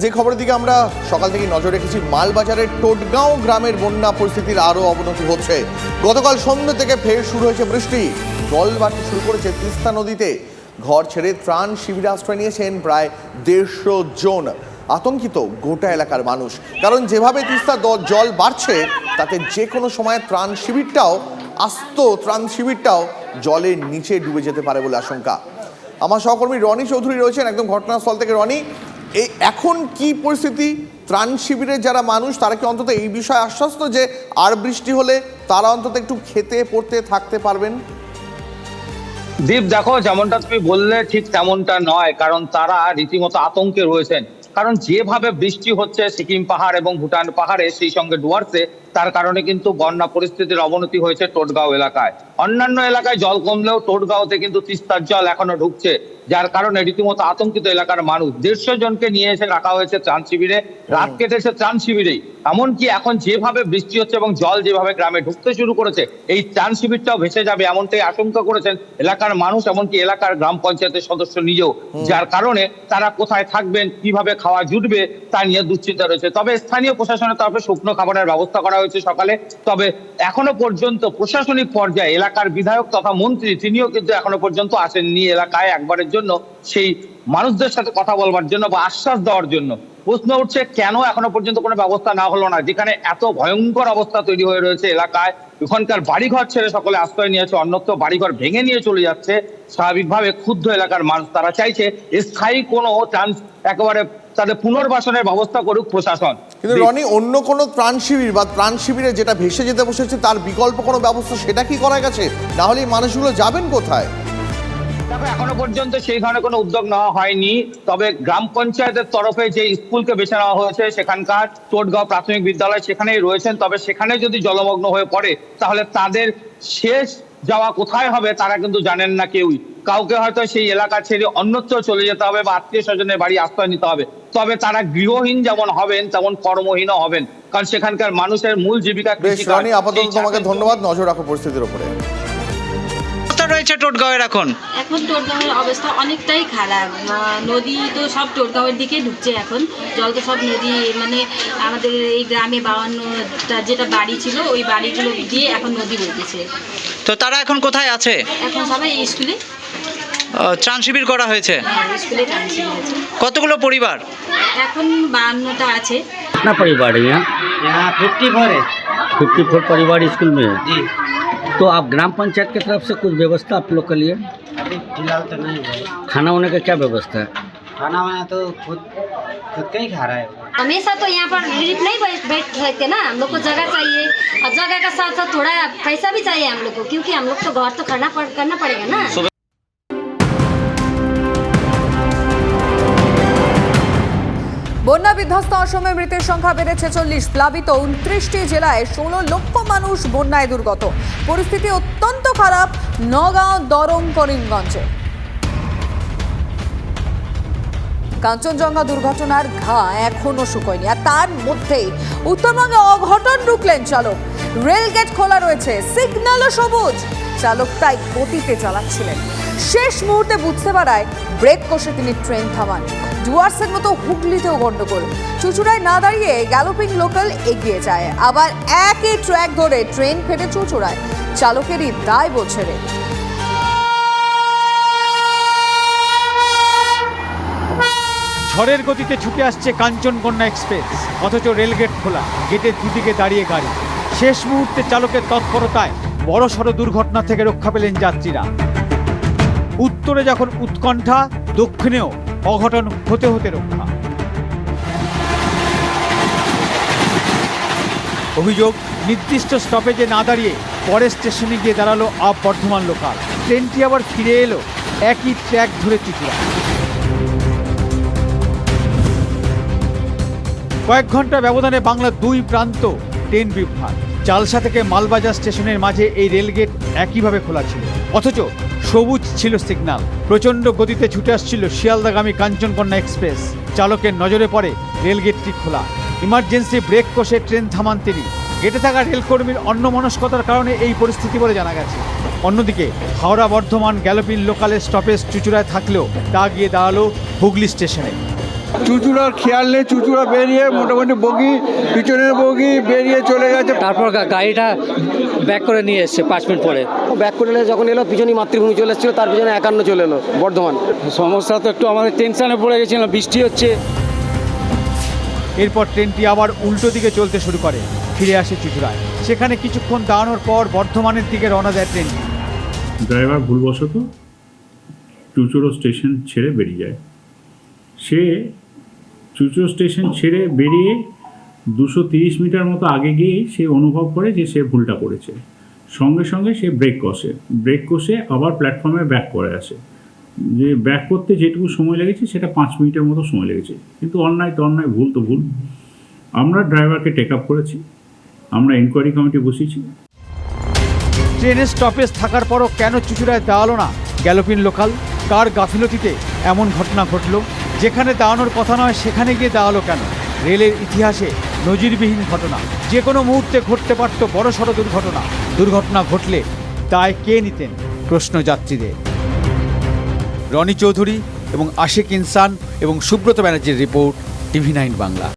যে খবরের দিকে আমরা সকাল থেকে নজর রেখেছি, মালবাজারের টোটগাঁও গ্রামের বন্যা পরিস্থিতির আরও অবনতি হচ্ছে। গতকাল সন্ধ্যে থেকে ফের শুরু হয়েছে বৃষ্টি, জল বাড়তে শুরু করেছে তিস্তা নদীতে। ঘর ছেড়ে ত্রাণ শিবিরে আশ্রয় নিয়েছেন প্রায় 150 জন। আতঙ্কিত গোটা এলাকার মানুষ, কারণ যেভাবে তিস্তা জল বাড়ছে তাতে যে কোনো সময় ত্রাণ শিবিরটাও জলের নিচে ডুবে যেতে পারে বলে আশঙ্কা। আমার সহকর্মী রনি চৌধুরী রয়েছেন একদম ঘটনাস্থল থেকে। রনি, এই এখন কি পরিস্থিতি? ত্রাণ শিবিরের যারা মানুষ তারা কি অন্তত এই বিষয়ে আশ্বস্ত যে আর বৃষ্টি হলে তারা অন্তত একটু খেতে পড়তে থাকতে পারবেন? দীপ, দেখো, যেমনটা তুমি বললে ঠিক তেমনটা নয়, কারণ তারা রীতিমতো আতঙ্কে রয়েছেন। কারণ যেভাবে বৃষ্টি হচ্ছে সিকিম পাহাড় এবং ভুটান পাহাড়ে, সেই সঙ্গে ডুয়ার্সে, তার কারণে কিন্তু বন্যা পরিস্থিতির অবনতি হয়েছে টোটগাঁও এলাকায়। অন্যান্য এলাকায় জল কমলেও টোটগাঁওতে কিন্তু তিস্তার জল এখনো ঢুকছে, যার কারণে রীতিমতো আতঙ্কিত এলাকার মানুষ। 150 জনকে নিয়ে এসে রাখা হয়েছে ত্রাণ শিবিরে, রাত কেটেছে ত্রাণ শিবিরেই। এমনকি এখন যেভাবে বৃষ্টি হচ্ছে এবং জল যেভাবে গ্রামে ঢুকতে শুরু করেছে, এই ত্রাণ শিবিরটাও ভেসে যাবে এমনটাই আশঙ্কা করেছেন এলাকার মানুষ, এমনকি এলাকার গ্রাম পঞ্চায়েতের সদস্য নিজেও। যার কারণে তারা কোথায় থাকবেন, কিভাবে খাওয়া জুটবে তা নিয়ে দুশ্চিন্তা রয়েছে। তবে স্থানীয় প্রশাসনের তরফে শুকনো খাবারের ব্যবস্থা করা হয়েছে সকালে। তবে এখনো পর্যন্ত প্রশাসনিক পর্যায়ে এলাকার বিধায়ক তথা মন্ত্রী তিনিও কিন্তু এখনো পর্যন্ত আসেননি এলাকায় একবারের জন্য সেই মানুষদের সাথে কথা বলবার জন্য বা আশ্বাস দেওয়ার জন্য। প্রশ্ন উঠছে কেন এখনো পর্যন্ত কোনো ব্যবস্থা না হলো না, যেখানে এত ভয়ঙ্কর অবস্থা তৈরি হয়ে রয়েছে এলাকায়। ওখানকার বাড়িঘর ছেড়ে সকলে আশ্রয় নিয়েছে, অন্যত্র বাড়িঘর ভেঙে নিয়ে চলে যাচ্ছে। স্বাভাবিকভাবে ক্ষুব্ধ এলাকার মানুষ, তারা চাইছে স্থায়ী কোনো চান্স একেবারে তাদের পুনর্বাসনের ব্যবস্থা করুক প্রশাসন। কিন্তু রনি, অন্য কোনো ত্রাণ শিবির বা ত্রাণ শিবিরে যেটা ভেসে যেতে বসেছে তার বিকল্প কোনো ব্যবস্থা সেটা কি করা গেছে? না হলে এই মানুষগুলো যাবেন কোথায়? দেখো, এখনো পর্যন্ত সেই ধরনের কোনো উদ্যোগ নেওয়া হয়নি। তবে গ্রাম পঞ্চায়েতের তরফে যে স্কুলকে বেছে নেওয়া হয়েছে সেখানকার টোটগাঁও প্রাথমিক বিদ্যালয়, সেখানেই রয়েছেন। তবে সেখানে যদি জলমগ্ন হয়ে পড়ে তাহলে তাদের শেষ যাওয়া কোথায় হবে তারা কিন্তু জানেন না কেউই। কাউকে হয়তো সেই এলাকা ছেড়ে অন্যত্র চলে যেতে হবে বা আত্মীয় স্বজনের বাড়ি আশ্রয় নিতে হবে। তবে তারা গৃহহীন যেমন হবেন তেমন কর্মহীনও হবেন, কারণ সেখানকার মানুষের মূল জীবিকা কৃষি। রনি, আপাতত তোমাকে ধন্যবাদ। নজর রাখো পরিস্থিতির উপরে। রয়েছে টোটগাঁওয়ের এখন টোটগাঁওয়ের অবস্থা অনেকটাই খারাপ। নদী তো সব টোটগাঁওয়ের দিকে ঢুকছে এখন, জল তো সব নদী, মানে আমাদের এই গ্রামে 52টা যেটা বাড়ি ছিল ওই বাড়িগুলো দিয়ে এখন নদী বইতেছে। তো তারা এখন কোথায় আছে? এখন সবাই স্কুলে ত্রাণ শিবির করা হয়েছে। স্কুলে ত্রাণ শিবির আছে। কতগুলো পরিবার এখন 52টা আছে। कितना परिवार है यहाँ 54 परिवार स्कूल में है जी। तो आप ग्राम पंचायत की तरफ से कुछ व्यवस्था आप लोग के लिए? अभी फिलहाल तो नहीं है। खाना वाने का क्या व्यवस्था है? खाना वाना तो खुद का ही खा रहा है। हमेशा तो यहाँ पर रिलीफ नहीं बैठ सकते ना, हम लोग को जगह चाहिए और जगह का साथ साथ थोड़ा पैसा भी चाहिए हम लोग को, क्योंकि हम लोग तो घर तो करना पड़ेगा ना। বন্যা বিধ্বস্ত অসমে মৃতের সংখ্যা বেড়েছে 40। প্লাবিত 29টি জেলায় 16 লক্ষ মানুষ বন্যায় দুর্গত। পরিস্থিতি অত্যন্ত খারাপ নগাঁও, দরং, করিমগঞ্জে। কাঞ্চনজঙ্ঘা দুর্ঘটনার ঘা এখনো শুকোয়নি, আর তার মধ্যেই উত্তরবঙ্গে অঘটন রুখলেন চালক। রেলগেট খোলা রয়েছে, সিগন্যালও সবুজ, চালক তাই গতিতে চালাচ্ছিলেন। শেষ মুহূর্তে বুঝতে পারায় ব্রেক কষে তিনি ট্রেন থামান। ডুয়ার্সের মতো হুগলিতেও গন্ডগোল, চুঁচুড়ায় না দাঁড়িয়ে গ্যালোপিং লোকাল এগিয়ে যায়, আবার একই ট্র্যাক ধরে ট্রেন ফেটে চুঁচুড়ায়। চালকেরই দায় বোঝে রে। ঝড়ের গতিতে ছুটে আসছে কাঞ্চনকন্যা এক্সপ্রেস, অথচ রেলগেট খোলা, গেটের দুদিকে দাঁড়িয়ে গাড়ি। শেষ মুহূর্তে চালকের তৎপরতায় বড়সড় দুর্ঘটনা থেকে রক্ষা পেলেন যাত্রীরা। উত্তরে যখন উৎকণ্ঠা, দক্ষিণেও অঘটন হতে হতে রক্ষা। অভিযোগ, নির্দিষ্ট স্টপেজে না দাঁড়িয়ে পরের স্টেশনে গিয়ে দাঁড়ালো আপ বর্ধমান লোকাল। ট্রেনটি আবার ফিরে এলো একই ট্র্যাক ধরে চুঁচুড়া। কয়েক ঘন্টা ব্যবধানে বাংলার দুই প্রান্ত ট্রেন বিভ্রাট। চালসা থেকে মালবাজার স্টেশনের মাঝে এই রেলগেট একইভাবে খোলা ছিল, অথচ সবুজ ছিল সিগন্যাল। প্রচণ্ড গতিতে ছুটে আসছিল শিয়ালদাগামী কাঞ্চনকন্যা এক্সপ্রেস। চালকের নজরে পড়ে রেলগেটটি খোলা। ইমার্জেন্সি ব্রেক কষে ট্রেন থামান তিনি। গেটে থাকা রেলকর্মীর অন্যমনস্কতার কারণে এই পরিস্থিতি বলে জানা গেছে। অন্যদিকে হাওড়া বর্ধমান গ্যালোপিন লোকালের স্টপেজ চুঁচুড়ায় থাকলেও তা গিয়ে দাঁড়ালো হুগলি স্টেশনে। চুচুড়ার খেয়াল নেই, চুচুড়া বেরিয়ে মোটামুটি বগি, পিছনের বগি বেরিয়ে চলে গেছে। তারপর গাড়িটা ব্যাক করে নিয়ে এসছে 5 মিনিট পরে। ব্যাক করে যখন এলো পিছনে মাতৃভূমি চলে এসেছিল, তার পিছনে 51 চলে এলো বর্ধমান। সমস্যা তো একটু আমাদের টেনশনে পড়ে গেছিলাম, বৃষ্টি হচ্ছে। এরপর ট্রেনটি আবার উল্টো দিকে চলতে শুরু করে, ফিরে আসে চুচুড়ায়। সেখানে কিছুক্ষণ দাঁড়ানোর পর বর্ধমানের দিকে রওনা দেয় ট্রেনটি। ড্রাইভার ভুলবশত চুচুড়ো স্টেশন ছেড়ে বেরিয়ে যায়। সে চুচুড়ো স্টেশন ছেড়ে বেরিয়ে 230 মিটার মতো আগে গিয়ে সে অনুভব করে যে সে ভুলটা করেছে। সঙ্গে সঙ্গে সে ব্রেক কষে আবার প্ল্যাটফর্মে ব্যাক করে আসে। যে ব্যাক করতে যেটুকু সময় লেগেছে সেটা 5 মিনিটের মতো সময় লেগেছে। কিন্তু অন্যায় তো অন্যায়, ভুল তো ভুল। আমরা ড্রাইভারকে টেক আপ করেছি, আমরা ইনকোয়ারি কমিটি বসিয়েছি। ট্রেনের স্টপেজ থাকার পরও কেন চুচুড়ায় দাঁড়ালো না গ্যালোপিন লোকাল? কার গাফিলতিতে এমন ঘটনা ঘটলো? যেখানে দাঁড়ানোর কথা নয় সেখানে গিয়ে দাঁড়ালো কেন? রেলের ইতিহাসে নজিরবিহীন ঘটনা। যে কোনো মুহূর্তে ঘটতে পারত বড়সড় দুর্ঘটনা ঘটলে দায় কে নিতেন? প্রশ্ন যাত্রীদের। রনি চৌধুরী এবং আশিক ইনসান এবং সুব্রত ব্যানার্জির রিপোর্ট, TV9 বাংলা।